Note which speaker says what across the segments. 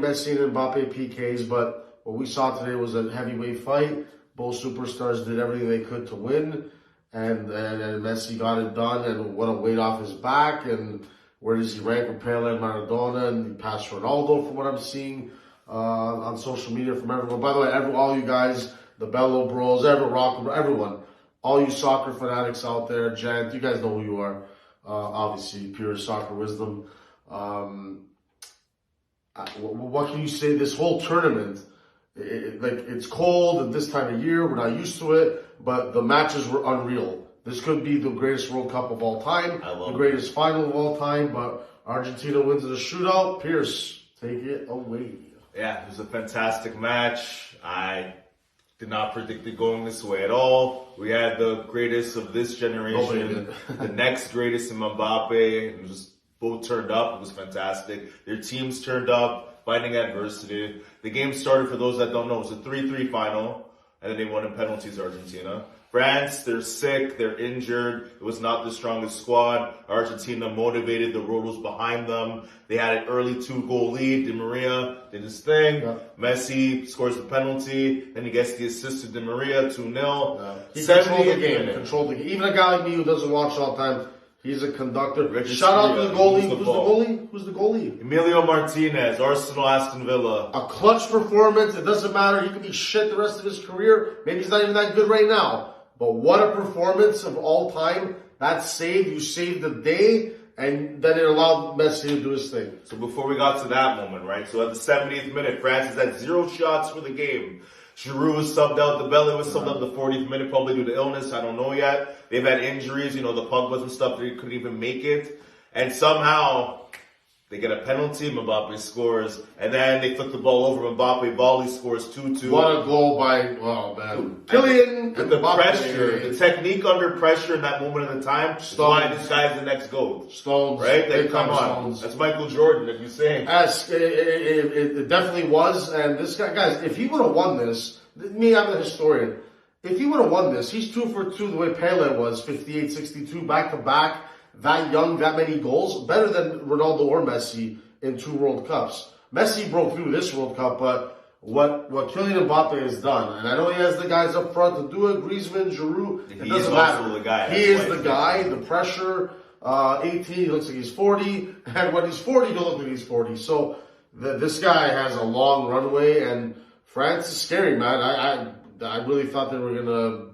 Speaker 1: Messi and Mbappe PKs, but what we saw today was a heavyweight fight. Both superstars did everything they could to win, and Messi got it done, and what a weight off his back, and where does he rank with Pele and Maradona, and he passed Ronaldo from what I'm seeing on social media from everyone. By the way, all you guys, the Bello Bros, everyone, all you soccer fanatics out there, Jan, you guys know who you are. Obviously, pure soccer wisdom. What can you say? This whole tournament, it's cold at this time of year. We're not used to it, but the matches were unreal. This could be the greatest World Cup of all time, the greatest final of all time. But Argentina wins in a shootout. Pierce, take it away.
Speaker 2: Yeah, it was a fantastic match. I did not predict it going this way at all. We had the greatest of this generation, the next greatest in Mbappe. It was both turned up. It was fantastic. Their teams turned up, fighting adversity. The game started, for those that don't know, it was a 3-3 final, and then they won in penalties, Argentina. France, they're sick, they're injured. It was not the strongest squad. Argentina motivated, the road was behind them. They had an early 2-goal lead. Di Maria did his thing. Yeah. Messi scores the penalty, then he gets the assist to Di Maria, 2-0.
Speaker 1: Yeah. He controlled the game. Even a guy like me who doesn't watch all the time, he's a conductor. Shout out to the goalie. Who's the goalie?
Speaker 2: Emilio Martinez, Arsenal, Aston Villa.
Speaker 1: A clutch performance. It doesn't matter. He could be shit the rest of his career. Maybe he's not even that good right now. But what a performance of all time. That save, you saved the day, and then it allowed Messi to do his thing.
Speaker 2: So before we got to that moment, right? So at the 70th minute, France is at 0 shots for the game. Giroud was subbed out. The Belly was subbed out the 40th minute, probably due to illness. I don't know yet. They've had injuries, the Pogbas and stuff. They couldn't even make it. And somehow, they get a penalty. Mbappe scores. And then they flip the ball over. Mbappe volley scores 2-2.
Speaker 1: What a goal by, Kylian.
Speaker 2: And the pressure, the technique under pressure in that moment in the time. Why this guy's the next GOAT.
Speaker 1: Stones.
Speaker 2: Right? Then come on. That's Michael Jordan, if you say.
Speaker 1: Yes, it definitely was. And this guy, guys, if he would have won this, me, I'm the historian. If he would have won this, he's 2 for 2 the way Pele was, 58, 62, back to back. That young, that many goals, better than Ronaldo or Messi in 2 World Cups. Messi broke through this World Cup, but what Kylian Mbappe has done, and I know he has the guys up front to do it, Griezmann, Giroud, it doesn't matter.
Speaker 2: The guy.
Speaker 1: He is the guy, the pressure, 18, he looks like he's 40, and when he's 40, he'll look like he's 40. So this guy has a long runway, and France is scary, man. I really thought they were going to...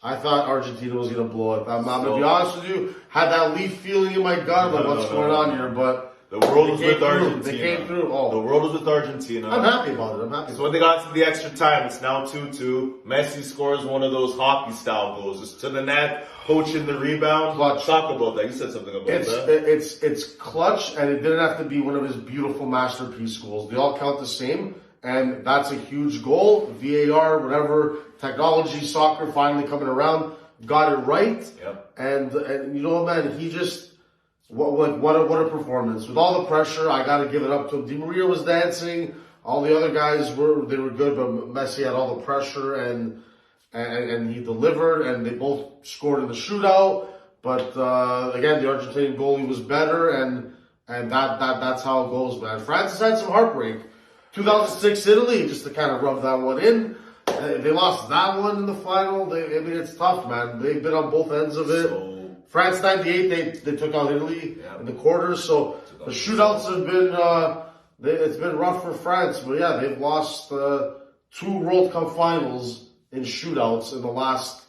Speaker 1: I thought Argentina was going to blow it. I'm going to be honest with you. Had that Leaf feeling in my gut about what's going on here, but
Speaker 2: the world was with Argentina.
Speaker 1: They came through.
Speaker 2: The world was with Argentina.
Speaker 1: I'm happy about it.
Speaker 2: So when they got to the extra time, it's now 2-2. Messi scores one of those hockey-style goals. It's to the net, poaching the rebound.
Speaker 1: Clutch.
Speaker 2: Talk about that. You said something about that.
Speaker 1: It's clutch, and it didn't have to be one of his beautiful masterpiece goals. They all count the same. And that's a huge goal. VAR, whatever, technology, soccer finally coming around, got it right.
Speaker 2: Yep.
Speaker 1: And you know what, man, he just, what a performance. With all the pressure, I got to give it up to him. Di Maria was dancing. All the other guys were good, but Messi had all the pressure and he delivered, and they both scored in the shootout. But again, the Argentinian goalie was better, and that's how it goes, man. France has had some heartbreak. 2006 Italy, just to kind of rub that one in. They lost that one in the final. It's tough, man. They've been on both ends of it. France 98, they took out Italy in the quarters. So the shootouts have been, it's been rough for France. But yeah, they've lost 2 World Cup finals in shootouts in the last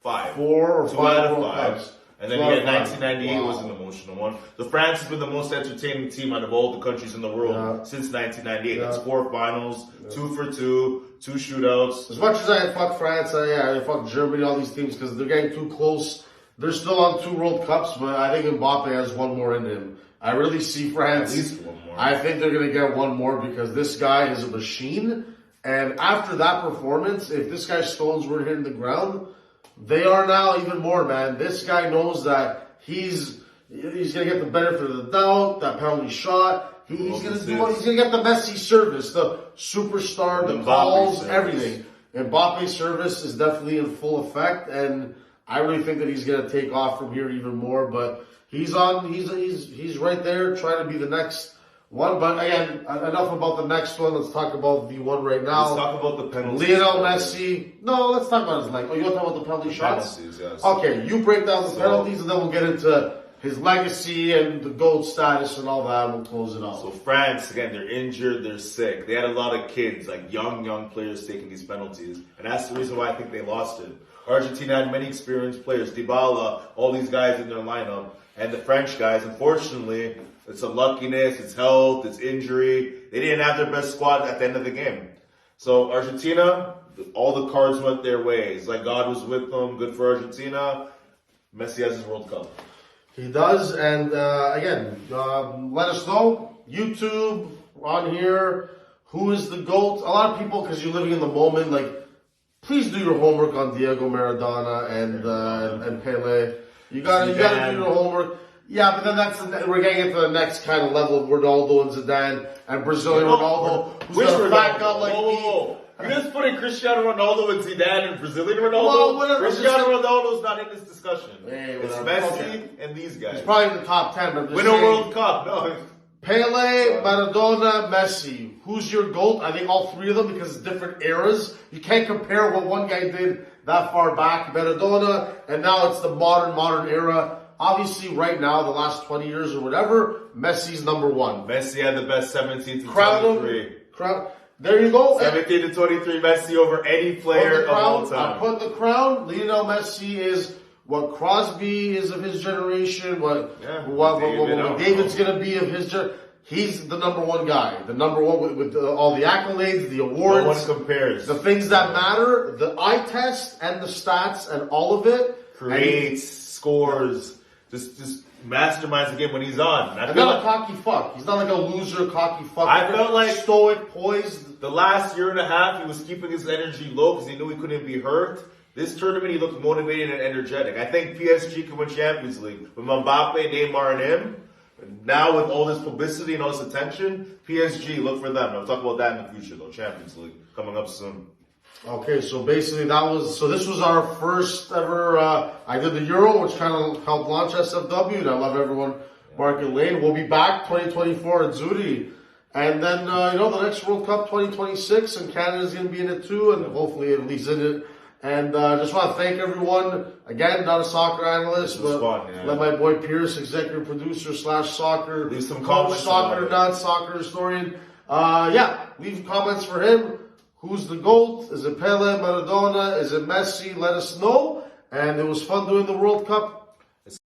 Speaker 1: 4 or 5 World Cups.
Speaker 2: And then again, 1998 was an emotional one. The France has been the most entertaining team out of all the countries in the world since 1998. That's 4 finals, 2 for 2, 2 shootouts.
Speaker 1: As much as I fuck France, I fuck Germany, all these teams, because they're getting too close. They're still on 2 World Cups, but I think Mbappe has 1 more in him. I really see France.
Speaker 2: At least 1 more.
Speaker 1: I think they're going to get 1 more because this guy is a machine. And after that performance, if this guy's stones were hitting the ground, they are now even more, man. This guy knows that he's going to get the benefit of the doubt, that penalty shot. He's going to get the Messi service, the superstar, the calls, everything. Mbappe's service is definitely in full effect, and I really think that he's going to take off from here even more. But he's right there trying to be the next But again, enough about the next one. Let's talk about the one right now.
Speaker 2: Let's talk about the penalties.
Speaker 1: Lionel Messi. No, let's talk about his leg. Oh, you want to talk about the penalty shots?
Speaker 2: Penalties, yes.
Speaker 1: Okay, you break down the penalties, and then we'll get into his legacy and the GOAT status and all that, and we'll close it off.
Speaker 2: So France, again, they're injured, they're sick. They had a lot of kids, like young players taking these penalties. And that's the reason why I think they lost it. Argentina had many experienced players, Dybala, all these guys in their lineup. And the French guys, unfortunately, it's unluckiness, it's health, it's injury. They didn't have their best squad at the end of the game. So Argentina, all the cards went their ways. Like God was with them, good for Argentina. Messi has his World Cup.
Speaker 1: He does, and again, let us know, YouTube, on here, who is the GOAT. A lot of people, because you're living in the moment, like, please do your homework on Diego Maradona and Pele. You gotta do your homework. Yeah, but then we're getting into the next kind of level of Ronaldo and Zidane and Brazilian Ronaldo, who's gonna back up like me.
Speaker 2: You're just putting Cristiano Ronaldo and Zidane and Brazilian Ronaldo.
Speaker 1: Well,
Speaker 2: Cristiano Ronaldo's not in this discussion.
Speaker 1: Hey,
Speaker 2: it's Messi and these guys.
Speaker 1: He's probably in the top 10. But
Speaker 2: Win a World Cup. No.
Speaker 1: Pele, Maradona, Messi. Who's your GOAT? I think all three of them, because it's different eras. You can't compare what one guy did that far back, Maradona, and now it's the modern era. Obviously, right now, the last 20 years or whatever, Messi's number one.
Speaker 2: Messi had the best 17 to 23.
Speaker 1: There you go.
Speaker 2: 17 to 23, Messi over any player of all time.
Speaker 1: I put the crown. Lionel Messi is what Crosby is of his generation, what David's going to be of his generation. He's the number one guy. The number one with all the accolades, the awards.
Speaker 2: No one compares.
Speaker 1: The things that matter, the eye test and the stats and all of it.
Speaker 2: Creates, scores, just masterminds the game when he's on.
Speaker 1: And not a cocky fuck. He's not like a loser, cocky fuck.
Speaker 2: I felt like
Speaker 1: stoic, poised.
Speaker 2: The last year and a half, he was keeping his energy low because he knew he couldn't be hurt. This tournament, he looked motivated and energetic. I think PSG can win Champions League with Mbappe, Neymar, and him. Now with all this publicity and all this attention, PSG, look for them. I'll talk about that in the future, though. Champions League coming up soon.
Speaker 1: Okay, so basically this was our first ever, I did the Euro, which kind of helped launch SFW, and I love everyone, Mark and Lane. We'll be back 2024 at Zuri. And then, the next World Cup 2026, and Canada's going to be in it too, and hopefully Italy's in it. And just want to thank everyone. Again, not a soccer analyst, but let my boy Pierce, executive producer / soccer,
Speaker 2: leave some comments.
Speaker 1: Soccer nut, soccer historian. Leave comments for him. Who's the GOAT? Is it Pele, Maradona? Is it Messi? Let us know. And it was fun doing the World Cup.